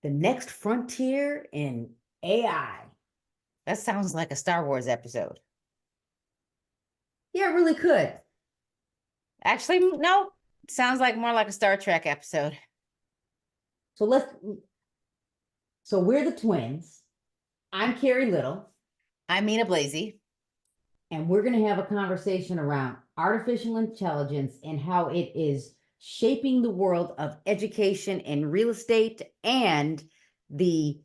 The next frontier in AI. That sounds like a Star Wars episode. Yeah, it really could. Actually, no, sounds like more like a Star Trek episode. So let's so we're the twins. I'm Carrie Little, I'm Mina Blazy. and we're going to have a conversation around artificial intelligence and how it is shaping the world of education and real estate and the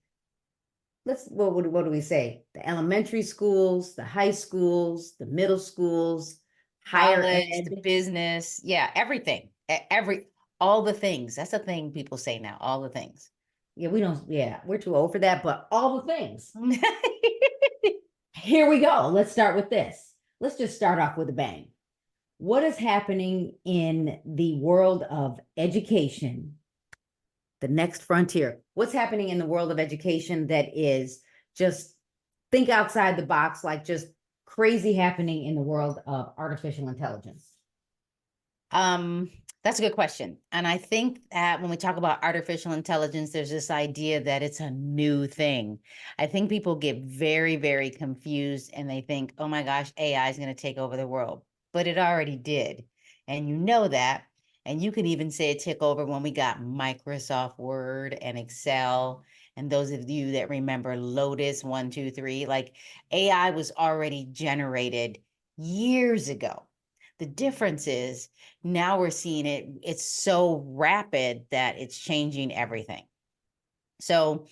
let's what do we say? The elementary schools, the high schools, the middle schools, higher College, the ed. business, yeah, everything. All the things. That's a thing people say now, all the things. Yeah, we're too old for that, but all the things. Here we go. Let's start with this. Let's just start off with a bang. What is happening in the world of education, the next frontier? What's happening in the world of education that is just think outside the box, like just crazy happening in the world of artificial intelligence? Um, that's a good question. And I think that when we talk about artificial intelligence, there's this idea that it's a new thing. I think people get very, very confused and they think, oh my gosh, AI is going to take over the world. But it already did. And you know that. And you can even say it took over when we got Microsoft Word and Excel. And those of you that remember Lotus 1, 2, 3, like AI was already generated years ago. The difference is now we're seeing it's so rapid that it's changing everything. So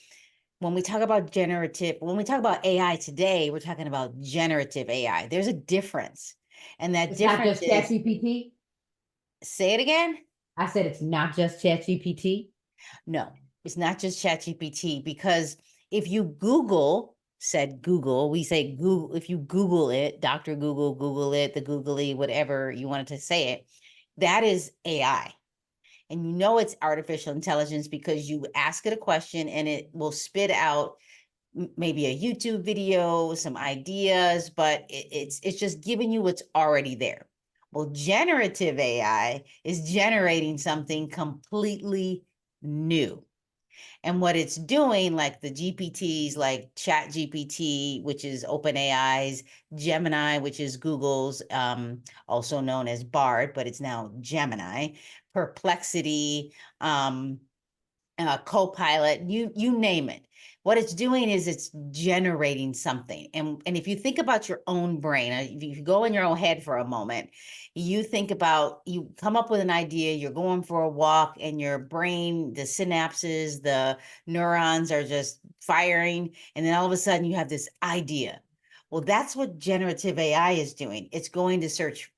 when we talk about when we talk about AI today, we're talking about generative AI. There's a difference. And that It's not difference just is, ChatGPT. say it again. I said it's not just ChatGPT. No, it's not just ChatGPT, because if you Google, we say Google, if you Google it, Dr. Google, Google it, the Googly, whatever you wanted to say it, that is AI. And you know it's artificial intelligence because you ask it a question and it will spit out maybe a YouTube video, some ideas, but it's just giving you what's already there. Well, generative AI is generating something completely new. And what it's doing, like the GPTs, like Chat GPT, which is OpenAI's, Gemini, which is Google's, also known as Bard, but it's now Gemini, Perplexity, Copilot, you name it. What it's doing is it's generating something. And if you think about your own brain, if you go in your own head for a moment, you think about, you come up with an idea, you're going for a walk, and your brain, the synapses, the neurons are just firing, and then all of a sudden you have this idea. Well, that's what generative AI is doing. It's going to search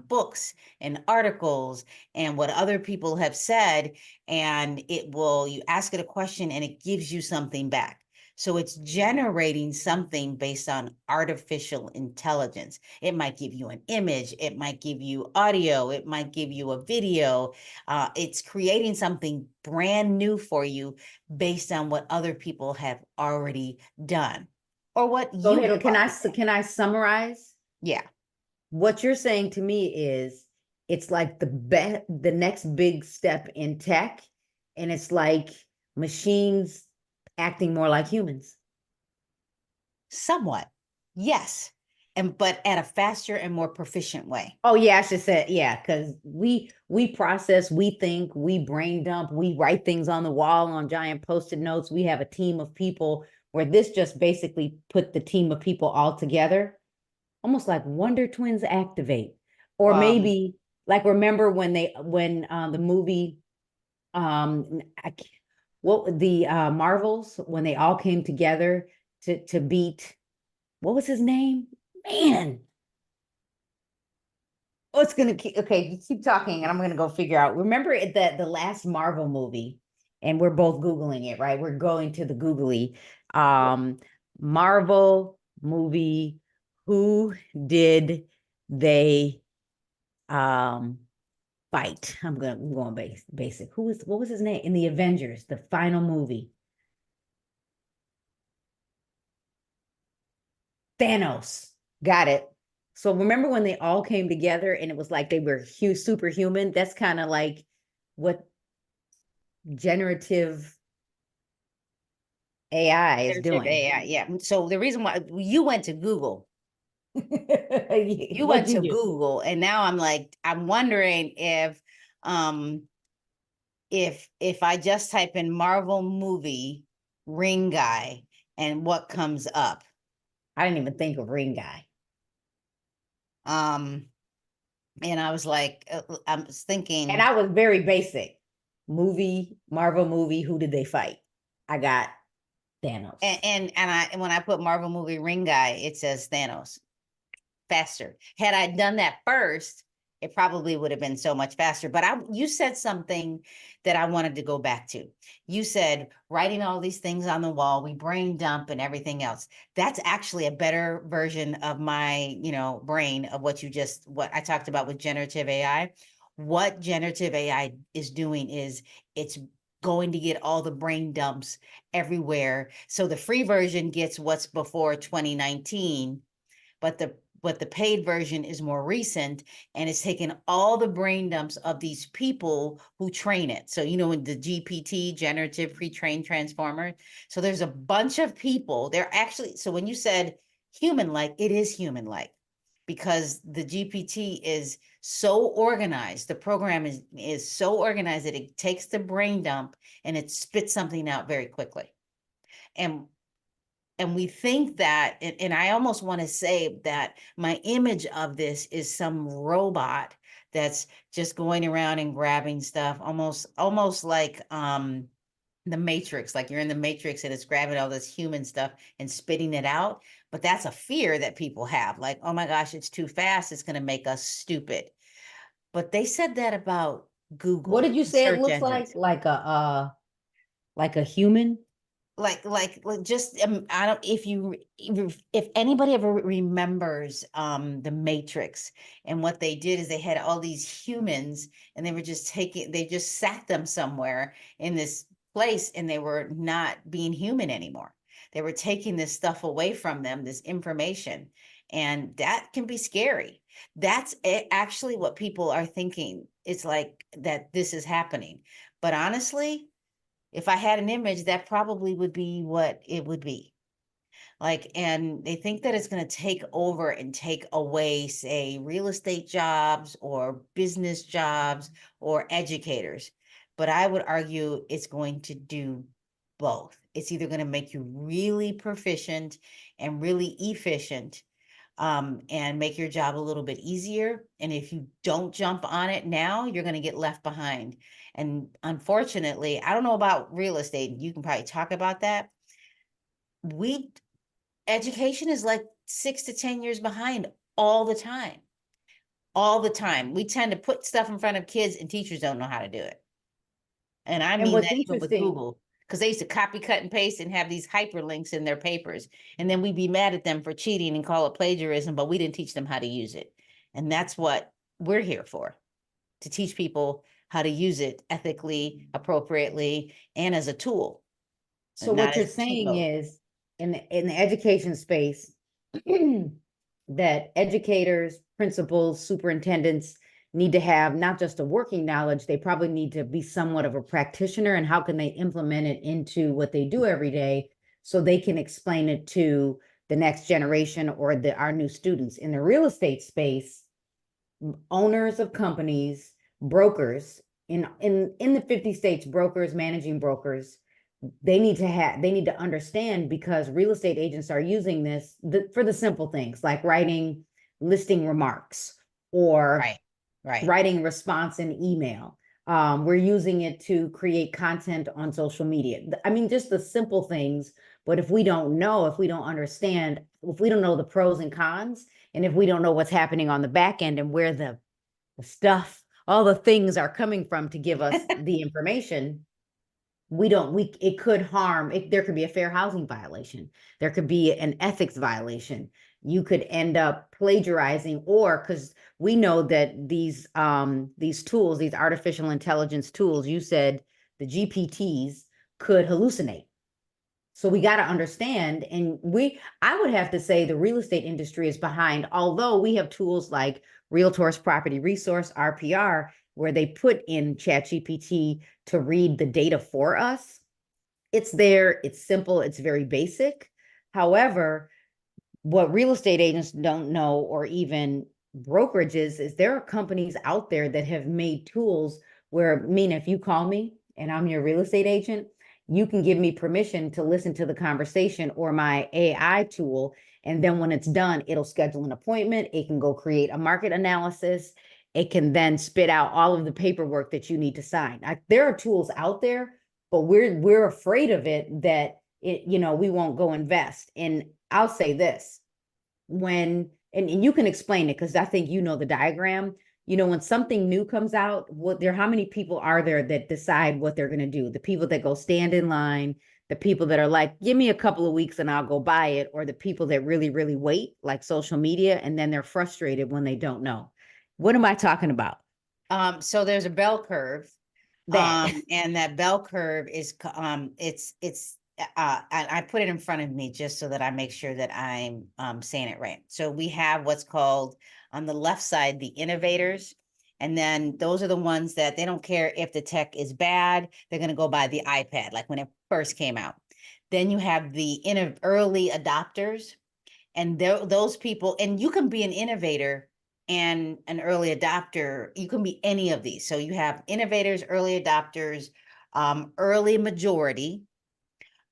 books and articles and what other people have said, and you ask it a question and it gives you something back. So it's generating something based on artificial intelligence. It might give you an image, it might give you audio, it might give you a video. It's creating something brand new for you based on what other people have already done or what Go you ahead. have already done. Can I summarize? Yeah. What you're saying to me is it's like the next big step in tech, and it's like machines acting more like humans. Somewhat. Yes. But at a faster and more proficient way. Oh yeah, I should say yeah, because we process, we think, we brain dump, we write things on the wall on giant post-it notes. We have a team of people where this just basically put the team of people all together, almost like Wonder Twins activate. Or Um, maybe like remember when the movie I, what the Marvels when they all came together to beat what was his name? Man, oh, it's gonna keep okay. You keep talking, and I'm gonna go figure out. Remember the last Marvel movie, and we're both googling it, right? We're going to the googly Marvel movie. Who did they fight? I'm going basic. What was his name in the Avengers, the final movie? Thanos. Got it. So remember when they all came together and it was like they were huge superhuman? That's kind of like what generative AI is Generative doing. AI, yeah. So the reason why you went to Google, you What'd went you to do? Google, and now I'm like, I'm wondering um, if I just type in Marvel movie ring guy and what comes up. I didn't even think of Ring Guy. Um, and I was like, I was And thinking, I was very basic. Movie, Marvel movie, who did they fight? I got Thanos. and when I put Marvel movie ring guy, it says Thanos. Faster. Had I done that first, it probably would have been so much faster. But you said something that I wanted to go back to. You said writing all these things on the wall, we brain dump and everything else. That's actually a better version of my, brain of what I talked about with generative AI. What generative AI is doing is it's going to get all the brain dumps everywhere. So the free version gets what's before 2019, but the paid version is more recent, and it's taken all the brain dumps of these people who train it. So in the GPT, generative pre-trained transformer, so there's a bunch of people. They're actually, so when you said human like, it is human like, because the GPT is so organized, the program is so organized that it takes the brain dump and it spits something out very quickly. And we think that, and I almost want to say that my image of this is some robot that's just going around and grabbing stuff, almost like the Matrix, like you're in the Matrix and it's grabbing all this human stuff and spitting it out. But that's a fear that people have, like, oh my gosh, it's too fast, it's going to make us stupid. But they said that about What Google did you say it search looks like? engines. Like a human? Like just I don't, if anybody ever remembers the Matrix, and what they did is they had all these humans, and they just sat them somewhere in this place, and they were not being human anymore. They were taking this stuff away from them, this information, and that can be scary. That's actually what people are thinking. It's like that this is happening. But honestly, if I had an image, that probably would be what it would be. Like, and they think that it's going to take over and take away, say, real estate jobs or business jobs or educators. But I would argue it's going to do both. It's either going to make you really proficient and really efficient, and make your job a little bit easier. And if you don't jump on it now, you're going to get left behind. And unfortunately, I don't know about real estate. You can probably talk about that. We Education is like 6 to 10 years behind all the time. All the time. We tend to put stuff in front of kids, and teachers don't know how to do it. And I And mean what's that even with interesting, Google, because they used to copy, cut, and paste and have these hyperlinks in their papers. And then we'd be mad at them for cheating and call it plagiarism, but we didn't teach them how to use it. And that's what we're here for, to teach people how to use it ethically, appropriately, and as a tool, so and not what you're as a cheat saying code. is in the education space, that educators, principals, superintendents need to have not just a working knowledge, they probably need to be somewhat of a practitioner, and how can they implement it into what they do every day so they can explain it to the next generation or our new students. In the real estate space, owners of companies, brokers in the 50 states, brokers, managing brokers, they need to understand, because real estate agents are using this for the simple things like writing listing remarks or Right. Right. writing response in email. We're using it to create content on social media. I mean, just the simple things. But if we don't know, if we don't understand, if we don't know the pros and cons, and if we don't know what's happening on the back end and where the stuff, all the things are coming from to give us the information, it could harm it. There could be a fair housing violation, there could be an ethics violation, you could end up plagiarizing, or because we know that these tools, these artificial intelligence tools, you said the GPTs could hallucinate. So we got to understand, and I would have to say the real estate industry is behind, although we have tools like Realtors Property Resource, RPR, where they put in ChatGPT to read the data for us. It's there, it's simple, it's very basic. However, what real estate agents don't know, or even brokerages, is there are companies out there that have made tools where, mean, if you call me and I'm your real estate agent, you can give me permission to listen to the conversation or my AI tool. And then when it's done, it'll schedule an appointment. It can go create a market analysis. It can then spit out all of the paperwork that you need to sign. There are tools out there, but we're afraid of it, that it, we won't go invest. And I'll say this, and you can explain it because I think you know the diagram. When something new comes out, how many people are there that decide what they're going to do? The people that go stand in line, the people that are like, give me a couple of weeks and I'll go buy it, or the people that really, really wait, like social media, and then they're frustrated when they don't know. What am I talking about? So there's a bell curve, That. and that bell curve is, I put it in front of me just so that I make sure that I'm saying it right. So we have what's called on the left side, the innovators. And then those are the ones that they don't care if the tech is bad, they're going to go buy the iPad, like when it first came out. Then you have the early adopters, and those people, and you can be an innovator and an early adopter. You can be any of these. So you have innovators, early adopters, early majority,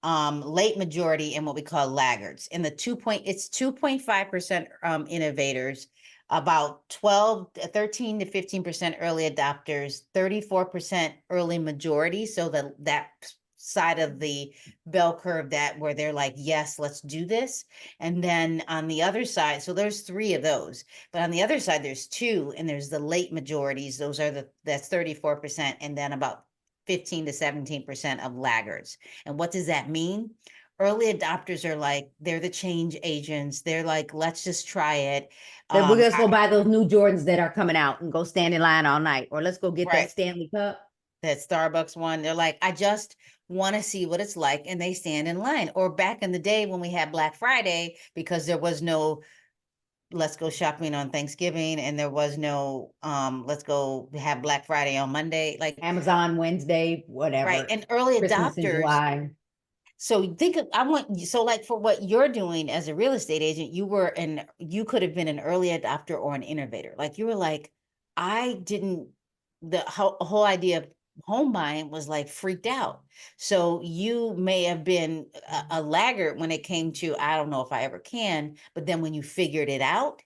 late majority, and what we call laggards. And it's 2.5% innovators, about 13 to 15% early adopters, 34% early majority. So that side of the bell curve, that where they're like, yes, let's do this. And then on the other side, so there's three of those, but on the other side there's two, and there's the late majorities. That's 34%, and then about 15 to 17% of laggards. And what does that mean? Early adopters are like, they're the change agents. They're like, let's just try it. Then we're gonna go buy those new Jordans that are coming out and go stand in line all night, or let's go get Right. that Stanley Cup. That Starbucks one. They're like, I just want to see what it's like, and they stand in line. Or back in the day when we had Black Friday, because there was no let's go shopping on Thanksgiving, and there was no let's go have Black Friday on Monday. Like, Amazon Wednesday, right. whatever. And early Christmas in adopters. July. So so like for what you're doing as a real estate agent, you could have been an early adopter or an innovator. Like, you were like, I didn't, the whole idea of home buying was like freaked out. So you may have been a laggard when it came to, I don't know if I ever can, but then when you figured it out,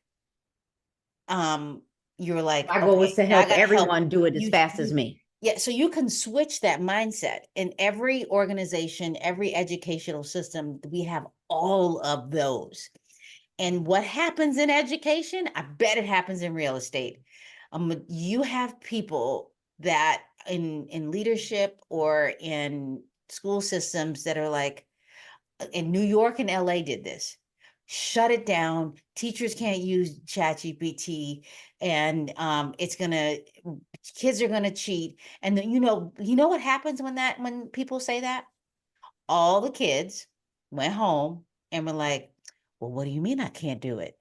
um, you were like, My goal okay, was to now I help gotta help everyone do it as you. fast as me. Yeah, so you can switch that mindset in every organization, every educational system. We have all of those. And what happens in education, I bet it happens in real estate. You have people that in leadership or in school systems that are like, in New York and LA did this. Shut it down. Teachers can't use ChatGPT, and kids are gonna cheat. And then, you know what happens when people say that? All the kids went home and were like, well, what do you mean I can't do it?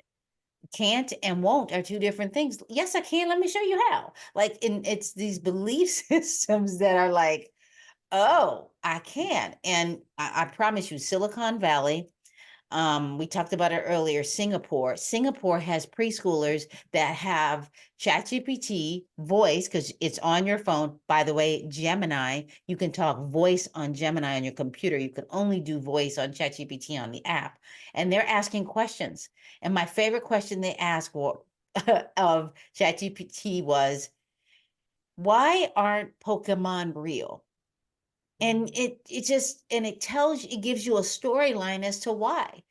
Can't and won't are two different things. Yes, I can. Let me show you how. Like, it's these belief systems that are like, oh, I can. And I promise you, Silicon Valley, we talked about it earlier, Singapore. Singapore has preschoolers that have ChatGPT voice, because it's on your phone. By the way, Gemini, you can talk voice on Gemini on your computer. You can only do voice on ChatGPT on the app. And they're asking questions. And my favorite question they asked of ChatGPT was, why aren't Pokemon real? And it tells you, it gives you a storyline as to why.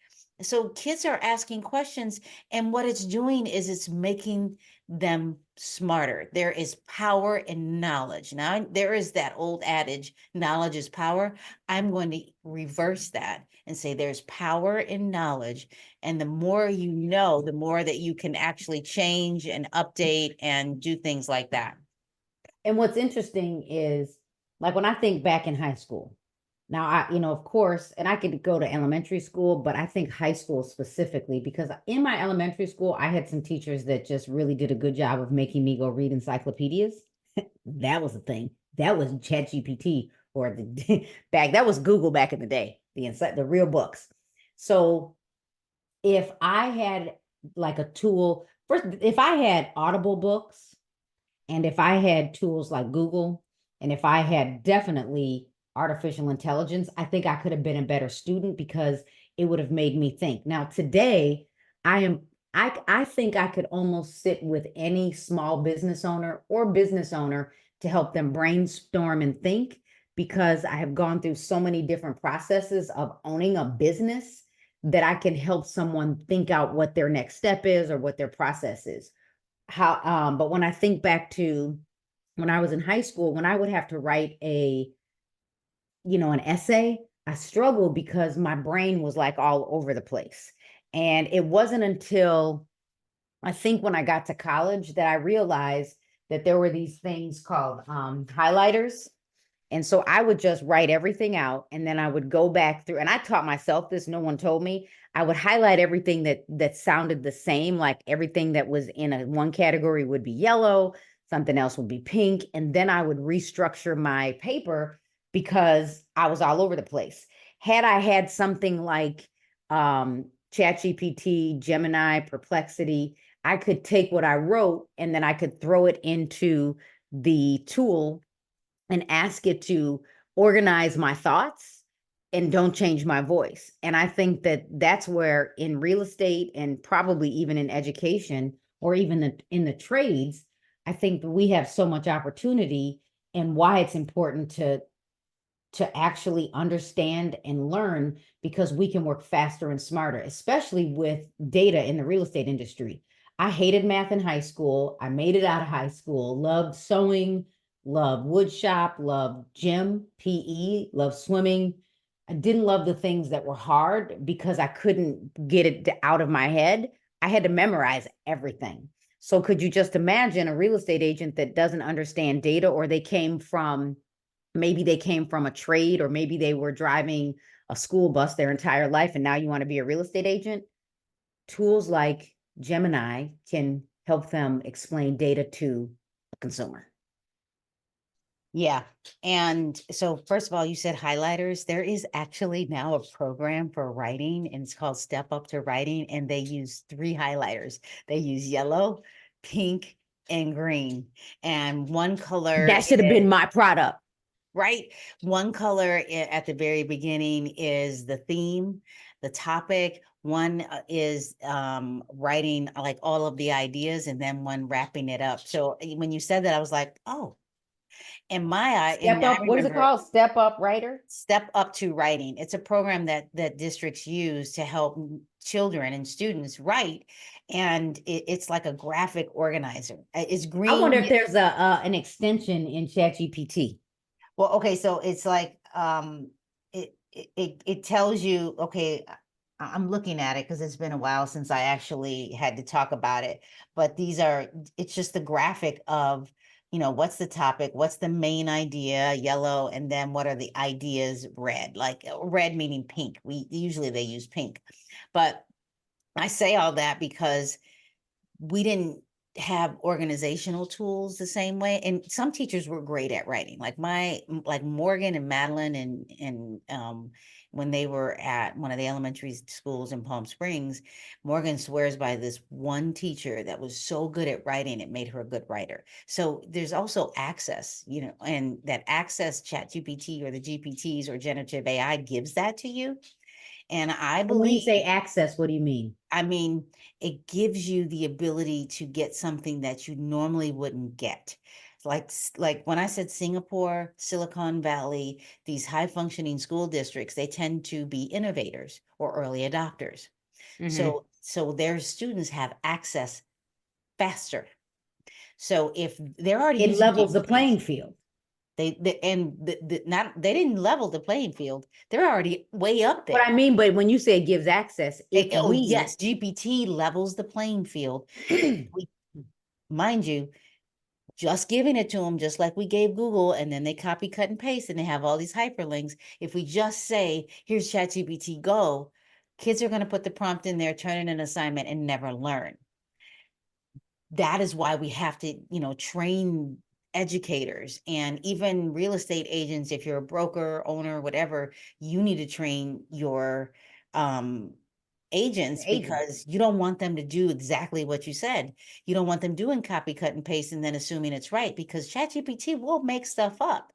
So kids are asking questions, and what it's doing is it's making them smarter. There is power in knowledge. Now, there is that old adage, knowledge is power. I'm going to reverse that and say there's power in knowledge. And the more you know, the more that you can actually change and update and do things like that. And what's interesting is, like, when I think back in high school, now of course, and I could go to elementary school, but I think high school specifically, because in my elementary school, I had some teachers that just really did a good job of making me go read encyclopedias. That was a thing. That was ChatGPT or the back, that was Google back in the day, the real books. So if I had like a tool, first, if I had Audible books, and if I had tools like Google, and if I had definitely artificial intelligence, I think I could have been a better student because it would have made me think. Now, today, I think I could almost sit with any small business owner or business owner to help them brainstorm and think because I have gone through so many different processes of owning a business that I can help someone think out what their next step is or what their process is. But when I think back to when I was in high school, when I would have to write an essay, I struggled because my brain was like all over the place. And it wasn't until I think when I got to college that I realized that there were these things called highlighters, and so I would just write everything out and then I would go back through, and I taught myself this, no one told me. I would highlight everything that sounded the same, like everything that was in one category would be yellow, something else would be pink, and then I would restructure my paper because I was all over the place. Had I had something like ChatGPT, Gemini, Perplexity, I could take what I wrote and then I could throw it into the tool and ask it to organize my thoughts and don't change my voice. And I think that that's where in real estate and probably even in education or even in the trades, I think that we have so much opportunity and why it's important to actually understand and learn because we can work faster and smarter, especially with data in the real estate industry. I hated math in high school. I made it out of high school, loved sewing, loved wood shop, loved gym, PE, loved swimming. I didn't love the things that were hard because I couldn't get it out of my head. I had to memorize everything. So could you just imagine a real estate agent that doesn't understand data, or maybe they came from a trade, or maybe they were driving a school bus their entire life and now you want to be a real estate agent? Tools like Gemini can help them explain data to a consumer. Yeah. And so first of all, you said highlighters. There is actually now a program for writing, and it's called Step Up to Writing, and they use 3 highlighters. They use yellow, pink, and green. And one color That should have been my product. right? One color at the very beginning is the theme, the topic. One is writing like all of the ideas, and then one wrapping it up. So when you said that, I was like, oh, in my eye, Step and I up. What is it remember called? Step up writer. Step Up to Writing. It's a program that districts use to help children and students write, and it's like a graphic organizer. It's I wonder green. if there's an extension in ChatGPT. Well, okay, so it's like it tells you, okay, I'm looking at it because it's been a while since I actually had to talk about it, but it's just the graphic of, what's the topic, what's the main idea, yellow, and then what are the ideas, red, like red meaning pink. Usually they use pink, but I say all that because we didn't have organizational tools the same way, and some teachers were great at writing, like Morgan and Madeline, and when they were at one of the elementary schools in Palm Springs, Morgan swears by this one teacher that was so good at writing it made her a good writer. So there's also access, and that access, Chat GPT or the GPTs or generative AI gives that to you. And I And when you believe, say access, what do you mean? I mean, it gives you the ability to get something that you normally wouldn't get. Like when I said Singapore, Silicon Valley, these high functioning school districts, they tend to be innovators or early adopters. Mm-hmm. So their students have access faster. So if they're already It using levels the GPTs, playing field. they didn't level the playing field. They're already way up What I there. mean, but when you say it gives access, if Oh we yes, GPT levels the playing field. We, mind you, just giving it to them, just like we gave Google, and then they copy, cut, and paste, and they have all these hyperlinks. If we just say, here's ChatGPT, go, kids are going to put the prompt in there, turn in an assignment, and never learn. That is why we have to, train educators and even real estate agents, if you're a broker, owner, whatever, you need to train your agents, Agents. because you don't want them to do exactly what you said. You don't want them doing copy, cut, and paste and then assuming it's right, because ChatGPT will make stuff up.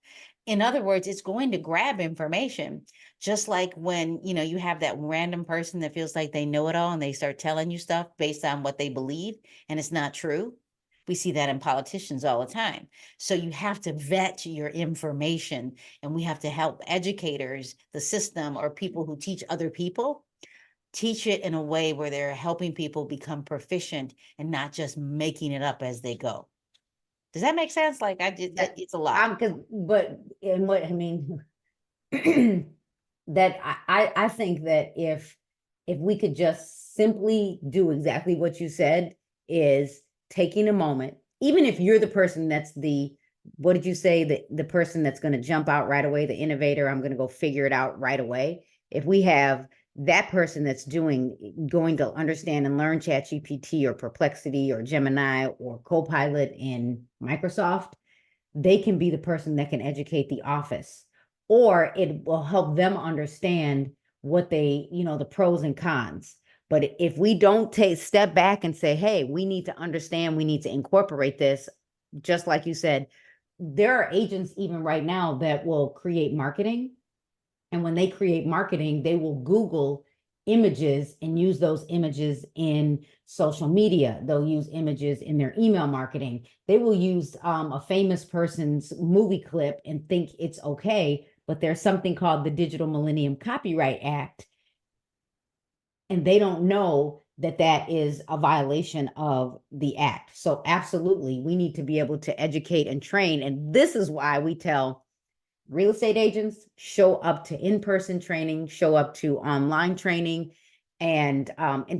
In other words, it's going to grab information, just like when, you have that random person that feels like they know it all and they start telling you stuff based on what they believe and it's not true. We see that in politicians all the time. So you have to vet your information, and we have to help educators, the system, or people who teach other people, teach it in a way where they're helping people become proficient and not just making it up as they go. Does that make sense? Like I did, That it's a lot. I'm because but and what I mean that I think that if we could just simply do exactly what you said, is taking a moment, even if you're the person that's the, what did you say, the person that's going to jump out right away, the innovator, I'm going to go figure it out right away. If we have that person that's going to understand and learn ChatGPT or Perplexity or Gemini or Copilot in Microsoft, they can be the person that can educate the office, or it will help them understand what they, the pros and cons. But if we don't take step back and say, hey, we need to understand, we need to incorporate this, just like you said, there are agents even right now that will create marketing, and when they create marketing, they will Google images and use those images in social media. They'll use images in their email marketing. They will use a famous person's movie clip and think it's okay. But there's something called the Digital Millennium Copyright Act, and they don't know that that is a violation of the act. So absolutely, we need to be able to educate and train. And this is why we tell real estate agents, show up to in-person training, show up to online training, and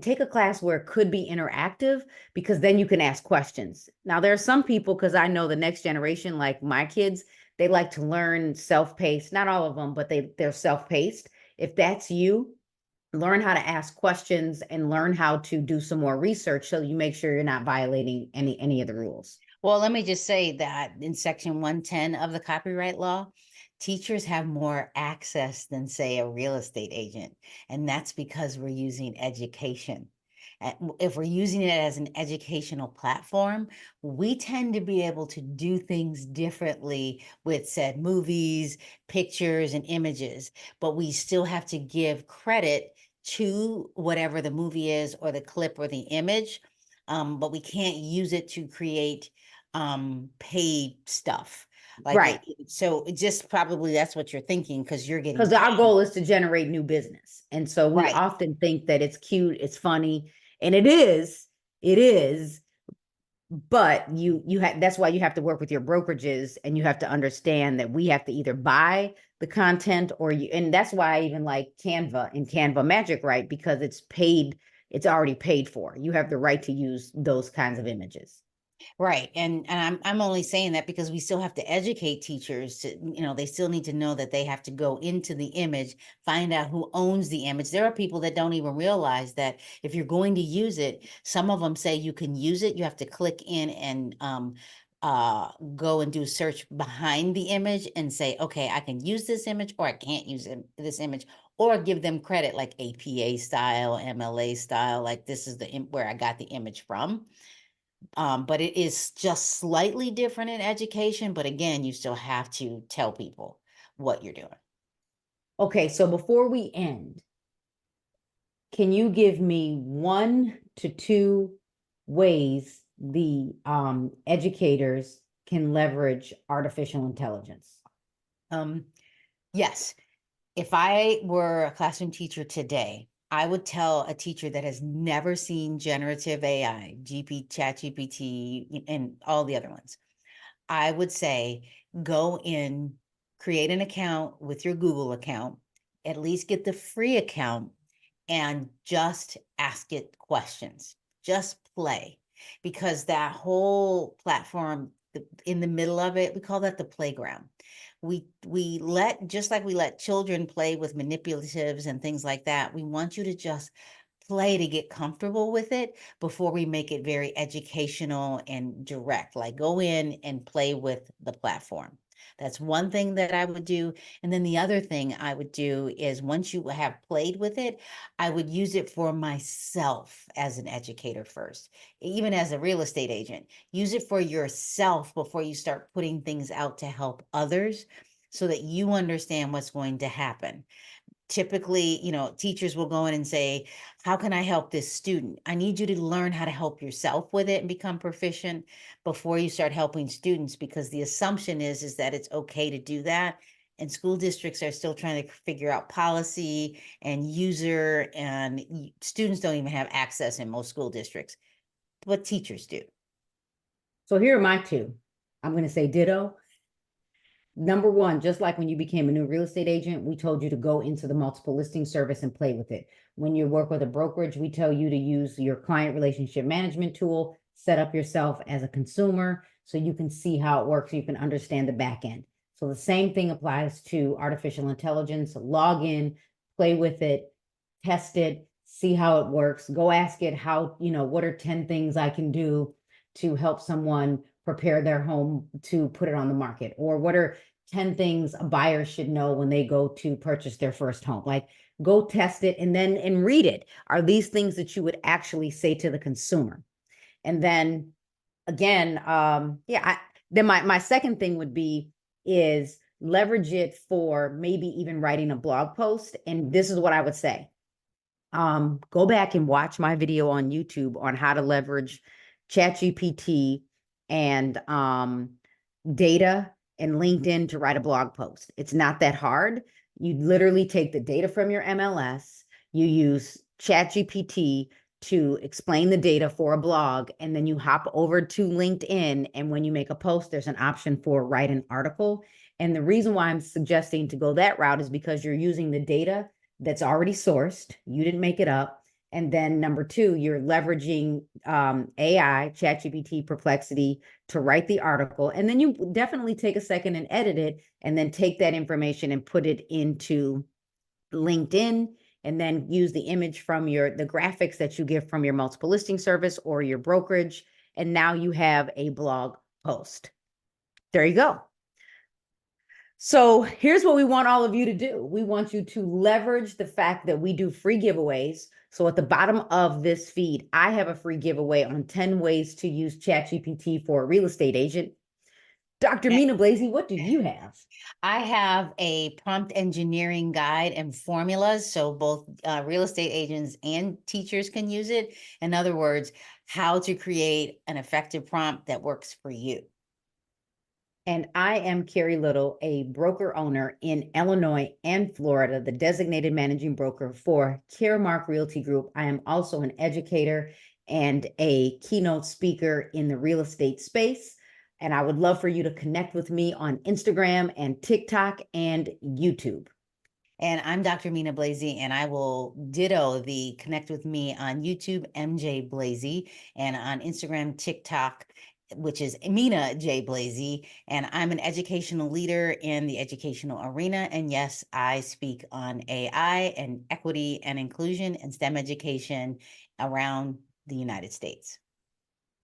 take a class where it could be interactive, because then you can ask questions. Now there are some people, because I know the next generation, like my kids, they like to learn self-paced. Not all of them, but they're self-paced. If that's you, learn how to ask questions and learn how to do some more research so you make sure you're not violating any of the rules. Well, let me just say that in section 110 of the copyright law, teachers have more access than, say, a real estate agent. And that's because we're using education. And if we're using it as an educational platform, we tend to be able to do things differently with said movies, pictures, and images, but we still have to give credit to whatever the movie is or the clip or the image. But we can't use it to create paid stuff. Like Right. so it just probably that's what you're thinking, because you're getting Because our paid. goal is to generate new business. And so we Right. often think that it's cute, it's funny, and it is, but you have, that's why you have to work with your brokerages, and you have to understand that we have to either buy the content, or you, and that's why I even like Canva and Canva Magic, right? Because it's paid, it's already paid for. You have the right to use those kinds of images. Right. And I'm only saying that because we still have to educate teachers to, they still need to know that they have to go into the image, find out who owns the image. There are people that don't even realize that if you're going to use it, some of them say you can use it. You have to click in and go and do search behind the image and say, okay, I can use this image or I can't use this image, or give them credit like APA style, MLA style, like this is where I got the image from. But it is just slightly different in education. But again, you still have to tell people what you're doing. Okay, so before we end, can you give me 1 to 2 ways the educators can leverage artificial intelligence? Um, yes, if I were a classroom teacher today, I would tell a teacher that has never seen generative AI, ChatGPT, and all the other ones. I would say go in, create an account with your Google account, at least get the free account, and just ask it questions. Just play, because that whole platform, in the middle of it, we call that the playground. We let, just like we let children play with manipulatives and things like that, we want you to just play to get comfortable with it before we make it very educational and direct. Like go in and play with the platform. That's one thing that I would do. And then the other thing I would do is once you have played with it, I would use it for myself as an educator first, even as a real estate agent. Use it for yourself before you start putting things out to help others so that you understand what's going to happen. Typically, teachers will go in and say, how can I help this student? I need you to learn how to help yourself with it and become proficient before you start helping students, because the assumption is that it's okay to do that. And school districts are still trying to figure out policy and user, and students don't even have access in most school districts, but teachers do. So here are my two. I'm going to say ditto. Number one, just like when you became a new real estate agent, we told you to go into the multiple listing service and play with it. When you work with a brokerage, we tell you to use your client relationship management tool, set up yourself as a consumer so you can see how it works, so you can understand the back end. So the same thing applies to artificial intelligence. Log in, play with it, test it, see how it works. Go ask it how, what are 10 things I can do to help someone prepare their home to put it on the market? Or what are 10 things a buyer should know when they go to purchase their first home? Like, go test it and read it. Are these things that you would actually say to the consumer? And then again, then my second thing would be is leverage it for maybe even writing a blog post. And this is what I would say. Go back and watch my video on YouTube on how to leverage ChatGPT and data and LinkedIn to write a blog post. It's not that hard. You literally take the data from your MLS, you use ChatGPT to explain the data for a blog, and then you hop over to LinkedIn. And when you make a post, there's an option for write an article. And the reason why I'm suggesting to go that route is because you're using the data that's already sourced. You didn't make it up. And then number two, you're leveraging AI, ChatGPT, Perplexity to write the article. And then you definitely take a second and edit it, and then take that information and put it into LinkedIn, and then use the image from the graphics that you get from your multiple listing service or your brokerage. And now you have a blog post. There you go. So here's what we want all of you to do. We want you to leverage the fact that we do free giveaways. So at the bottom of this feed, I have a free giveaway on 10 ways to use ChatGPT for a real estate agent. Dr. Mina Blasey, what do you have? I have a prompt engineering guide and formulas, so both real estate agents and teachers can use it. In other words, how to create an effective prompt that works for you. And I am Carrie Little, a broker owner in Illinois and Florida, the designated managing broker for Caremark Realty Group. I am also an educator and a keynote speaker in the real estate space. And I would love for you to connect with me on Instagram and TikTok and YouTube. And I'm Dr. Mina Blasey, and I will ditto the connect with me on YouTube, MJ Blasey, and on Instagram, TikTok, which is Mina J. Blasey. And I'm an educational leader in the educational arena. And yes, I speak on AI and equity and inclusion and STEM education around the United States.